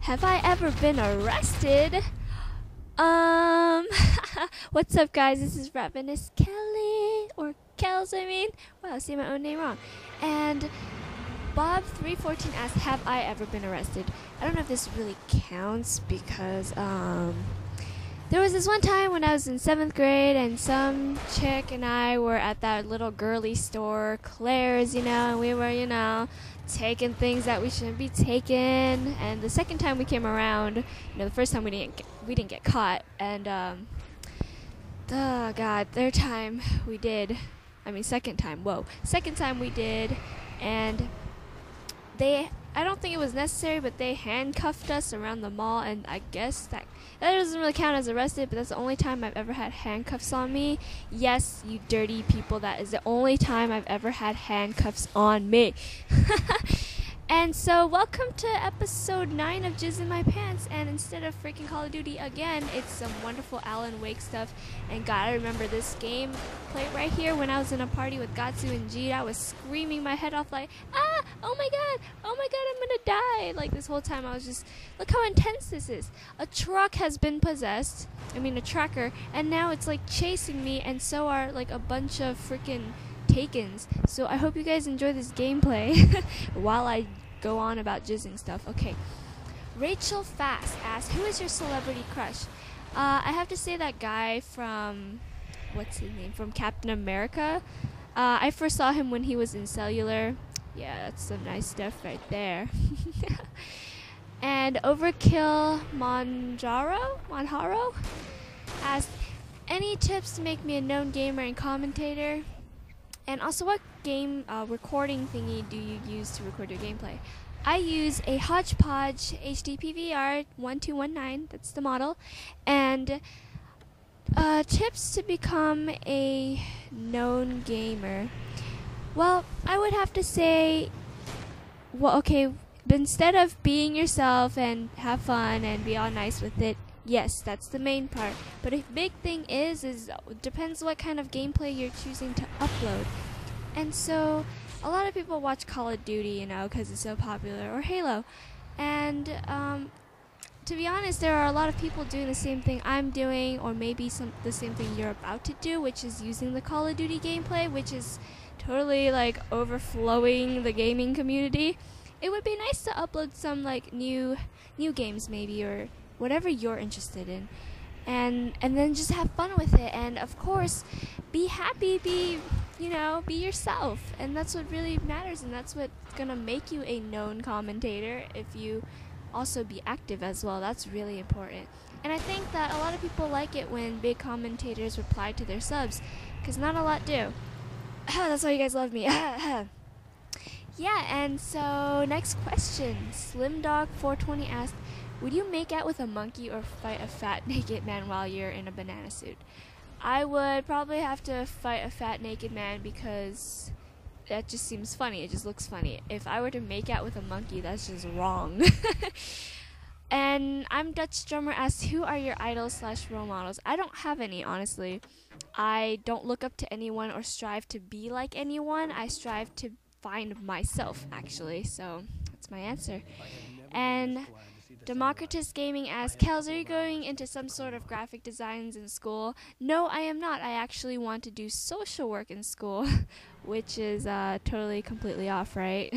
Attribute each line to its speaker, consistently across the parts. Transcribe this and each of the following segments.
Speaker 1: Have I ever been arrested? Um, what's up, guys? This is Ravenous Kelly, or KELLS, I mean. Wow, I say my own name wrong. And Bob314 asked, have I ever been arrested? I don't know if this really counts because, there was this one time when I was in 7th grade and some chick and I were at that little girly store, Claire's, and we were, taking things that we shouldn't be taking. And the second time we came around, the first time we didn't get caught, and oh god, third time we did. Second time we did, and I don't think it was necessary, but they handcuffed us around the mall, and I guess that doesn't really count as arrested, but that's the only time I've ever had handcuffs on me. Yes, you dirty people, that is the only time I've ever had handcuffs on me. And so, welcome to episode 9 of Jizz in My Pants, and instead of freaking Call of Duty again, it's some wonderful Alan Wake stuff. And God, I remember this game played right here when I was in a party with Gatsu and Jizz. I was screaming my head off like, oh my god, I'm gonna die. Like, this whole time I was just, look how intense this is. A truck has been possessed, a tracker, and now it's like chasing me, and so are like a bunch of freaking takens. So I hope you guys enjoy this gameplay while I go on about jizzing stuff. Okay, Rachel Fast asked, who is your celebrity crush? I have to say that guy from, what's his name, from Captain America. I first saw him when he was in Cellular. Yeah, that's some nice stuff right there. And Overkill Monjaro asked, any tips to make me a known gamer and commentator? And also, what game recording thingy do you use to record your gameplay? I use a Hodgepodge HD PVR 1219, that's the model. And tips to become a known gamer. Well, I would have to say, instead of being yourself and have fun and be all nice with it, yes, that's the main part. But a big thing is depends what kind of gameplay you're choosing to upload. And so, a lot of people watch Call of Duty, because it's so popular, or Halo. And to be honest, there are a lot of people doing the same thing I'm doing, or maybe the same thing you're about to do, which is using the Call of Duty gameplay, which is totally like overflowing the gaming community. It would be nice to upload some like new games maybe, or whatever you're interested in, and then just have fun with it. And of course, be happy, be yourself, and that's what really matters, and that's what's gonna make you a known commentator. If you also be active as well, that's really important. And I think that a lot of people like it when big commentators reply to their subs, because not a lot do. That's why you guys love me. Yeah, and so next question, SlimDog420 asked, would you make out with a monkey or fight a fat naked man while you're in a banana suit? I would probably have to fight a fat naked man because that just seems funny. It just looks funny. If I were to make out with a monkey, that's just wrong. And I'm Dutch Drummer asked, who are your idols / role models? I don't have any, honestly. I don't look up to anyone or strive to be like anyone. I strive to find myself, actually. So that's my answer. And Democritus Gaming asks, KELLS, are you going into some sort of graphic designs in school? No, I am not. I actually want to do social work in school, which is totally, completely off, right?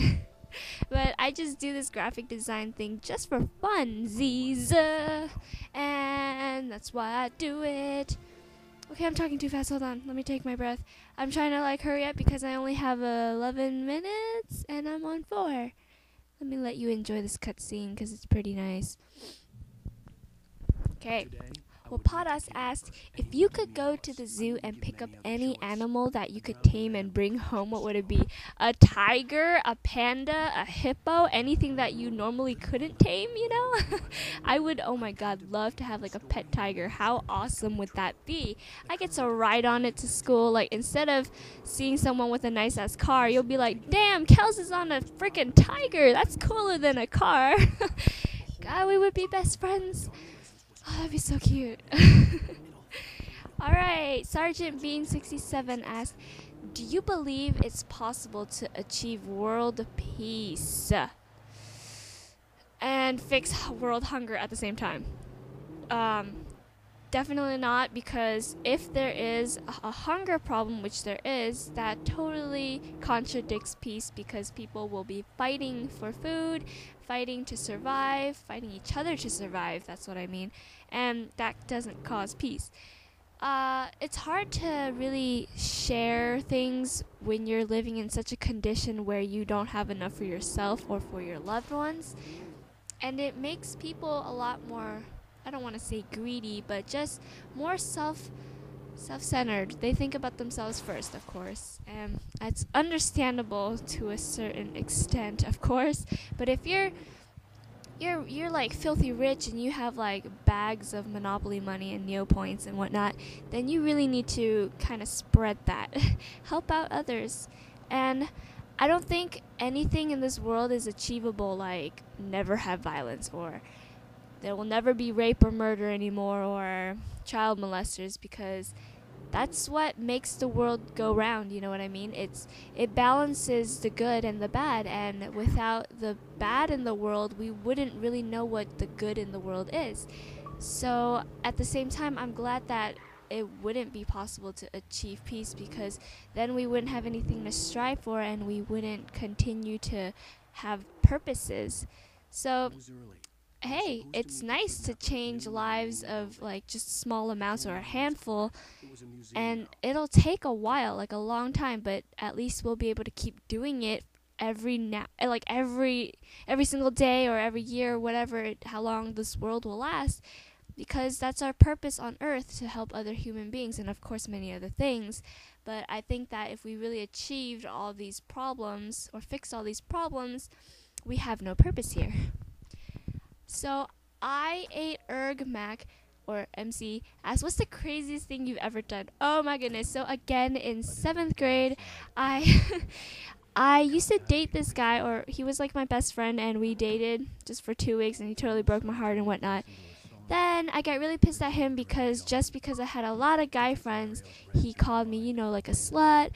Speaker 1: But I just do this graphic design thing just for funsies, and that's why I do it. Okay, I'm talking too fast. Hold on. Let me take my breath. I'm trying to hurry up because I only have 11 minutes, and I'm on 4. Let me let you enjoy this cutscene because it's pretty nice. Okay. Well, Podas asked, if you could go to the zoo and pick up any animal that you could tame and bring home, what would it be? A tiger, a panda, a hippo, anything that you normally couldn't tame, I would, oh my god, love to have a pet tiger. How awesome would that be? I get to ride on it to school. Instead of seeing someone with a nice ass car, you'll be like, damn, KELLS is on a freaking tiger. That's cooler than a car. God, we would be best friends. Oh, that'd be so cute. Alright, Sergeant Bean67 asked, do you believe it's possible to achieve world peace? And and fix world hunger at the same time. Definitely not, because if there is a hunger problem, which there is, that totally contradicts peace, because people will be fighting for food, fighting to survive, fighting each other to survive, that's what I mean, and that doesn't cause peace. It's hard to really share things when you're living in such a condition where you don't have enough for yourself or for your loved ones, and it makes people a lot more, I don't want to say greedy, but just more self-centered. They think about themselves first, of course, and it's understandable to a certain extent, of course. But if you're like filthy rich and you have like bags of Monopoly money and Neo points and whatnot, then you really need to kind of spread that, help out others. And I don't think anything in this world is achievable, like never have violence, or there will never be rape or murder anymore, or child molesters, because that's what makes the world go round, you know what I mean? It balances the good and the bad, and without the bad in the world, we wouldn't really know what the good in the world is. So at the same time, I'm glad that it wouldn't be possible to achieve peace, because then we wouldn't have anything to strive for, and we wouldn't continue to have purposes. So hey, it's nice to change lives of like just small amounts or a handful, and it'll take a while, like a long time, but at least we'll be able to keep doing it every single day or every year, whatever how long this world will last, because that's our purpose on earth, to help other human beings, and of course many other things. But I think that if we really achieved all these problems or fixed all these problems, we have no purpose here. So I ate Mac, or MC, asked, what's the craziest thing you've ever done? Oh my goodness. So again, in 7th grade, I used to date this guy, or he was like my best friend, and we dated just for 2 weeks, and he totally broke my heart and whatnot. Then I got really pissed at him, because just because I had a lot of guy friends, he called me, like a slut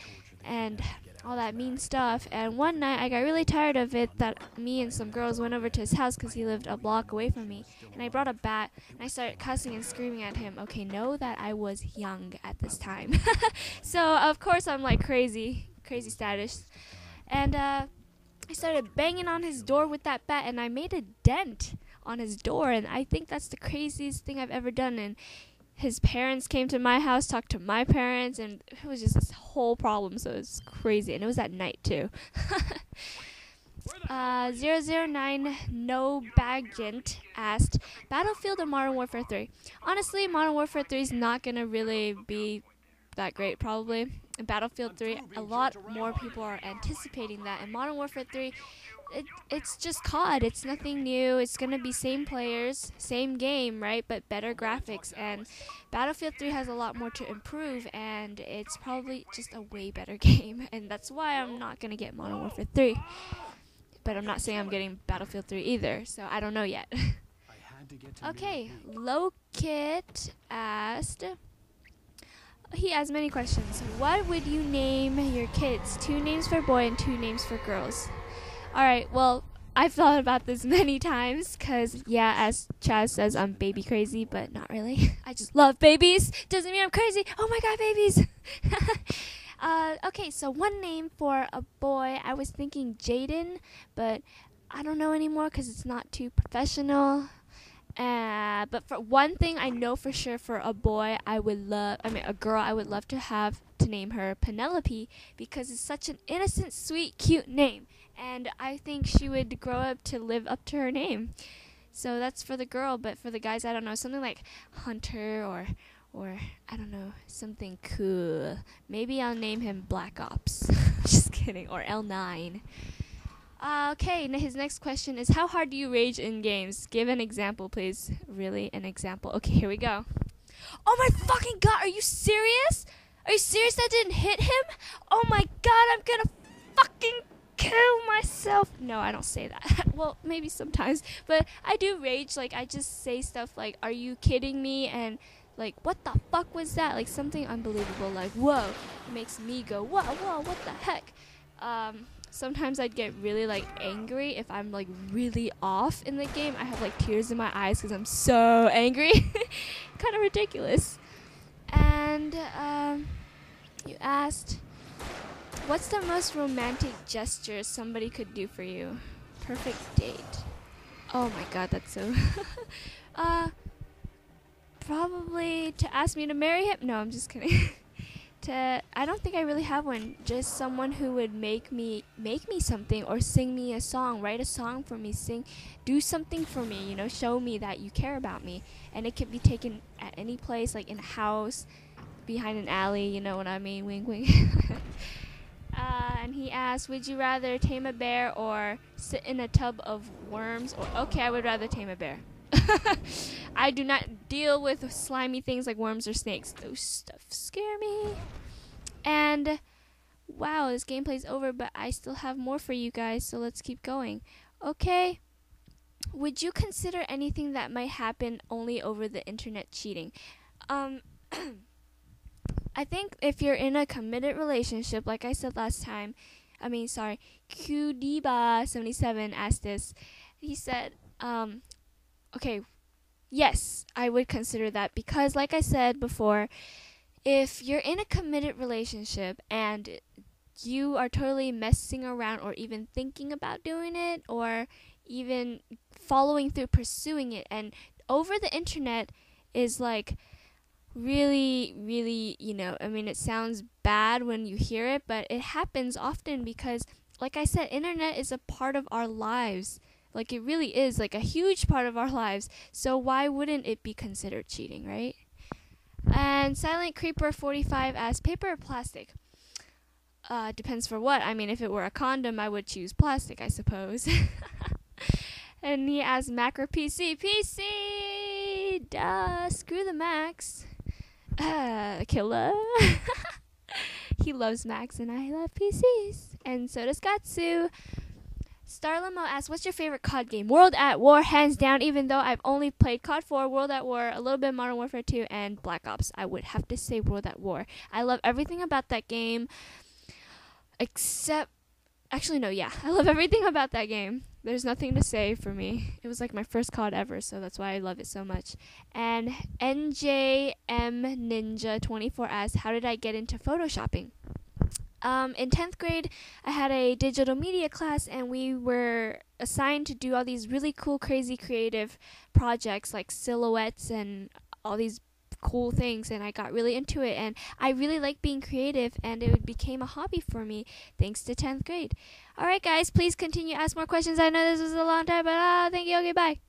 Speaker 1: and all that mean stuff. And one night I got really tired of it, that me and some girls went over to his house, because he lived a block away from me, and I brought a bat and I started cussing and screaming at him. Okay, know that I was young at this time. So of course I'm like crazy status, and I started banging on his door with that bat, and I made a dent on his door, and I think that's the craziest thing I've ever done. And his parents came to my house, talked to my parents, and it was just this whole problem, so it was crazy. And it was at night, too. 009 No Bagent asked, Battlefield or Modern Warfare 3? Honestly, Modern Warfare 3 is not going to really be that great, probably. In Battlefield 3, a lot more people are anticipating that. In Modern Warfare 3, it's just COD. It's nothing new. It's going to be same players, same game, right? But better graphics. And Battlefield 3 has a lot more to improve, and it's probably just a way better game. And that's why I'm not going to get Modern Warfare 3. But I'm not saying I'm getting Battlefield 3 either, so I don't know yet. Okay, Lokit asked... He has many questions. What would you name your kids? 2 names for boy and 2 names for girls. Alright, well, I've thought about this many times, because, yeah, as Chaz says, I'm baby crazy, but not really. I just love babies. Doesn't mean I'm crazy. Oh my god, babies! Okay, so 1 name for a boy. I was thinking Jaden, but I don't know anymore, because it's not too professional. But for one thing I know for sure, for a boy, a girl, I would love to name her Penelope, because it's such an innocent, sweet, cute name. And I think she would grow up to live up to her name. So that's for the girl, but for the guys, I don't know, something like Hunter or I don't know, something cool. Maybe I'll name him Black Ops. Just kidding. Or L9. Okay, his next question is, how hard do you rage in games? Give an example, please. Really, an example. Okay, here we go. Oh my fucking god, are you serious? Are you serious that didn't hit him? Oh my god, I'm gonna fucking kill myself. No, I don't say that. Well, maybe sometimes, but I do rage. Like, I just say stuff like, are you kidding me? And like, what the fuck was that? Like, something unbelievable, like, whoa. It makes me go, whoa, what the heck? sometimes I'd get really like angry if I'm like really off in the game. I have like tears in my eyes because I'm so angry. Kind of ridiculous. And you asked, what's the most romantic gesture somebody could do for you? Perfect date. Oh my god, that's so probably to ask me to marry him. No, I'm just kidding. I don't think I really have one. Just someone who would make me something, or sing me a song, write a song for me, do something for me, you know, show me that you care about me. And it could be taken at any place, like in a house, behind an alley, you know what I mean, wink wink. And he asked, would you rather tame a bear or sit in a tub of worms? Or okay, I would rather tame a bear. I do not deal with slimy things like worms or snakes. Those stuff scare me. And wow, this gameplay's over, but I still have more for you guys, so let's keep going. Okay. Would you consider anything that might happen only over the internet cheating? I think if you're in a committed relationship, like I said last time, QDiba77 asked this. He said, okay, yes, I would consider that, because like I said before, if you're in a committed relationship and you are totally messing around or even thinking about doing it or even following through pursuing it, and over the internet is like really, really, you know, I mean, it sounds bad when you hear it, but it happens often because, like I said, internet is a part of our lives. Like, it really is, like, a huge part of our lives. So why wouldn't it be considered cheating, right? And Silent Creeper 45 asks, paper or plastic? Depends for what. I mean, if it were a condom, I would choose plastic, I suppose. And he asks, Mac or PC? PC! Duh, screw the Macs. Killer. He loves Macs and I love PCs. And so does Gatsu. Starlamo asks, what's your favorite COD game? World at War, hands down, even though I've only played COD 4, World at War, a little bit Modern Warfare 2, and Black Ops. I would have to say World at War. I love everything about that game, except... Actually, no, yeah. I love everything about that game. There's nothing to say for me. It was like my first COD ever, so that's why I love it so much. And NJM Ninja 24 asks, how did I get into photoshopping? In 10th grade, I had a digital media class, and we were assigned to do all these really cool, crazy, creative projects like silhouettes and all these cool things, and I got really into it, and I really like being creative, and it became a hobby for me thanks to 10th grade. Alright guys, please continue to ask more questions. I know this was a long time, but thank you. Okay, bye.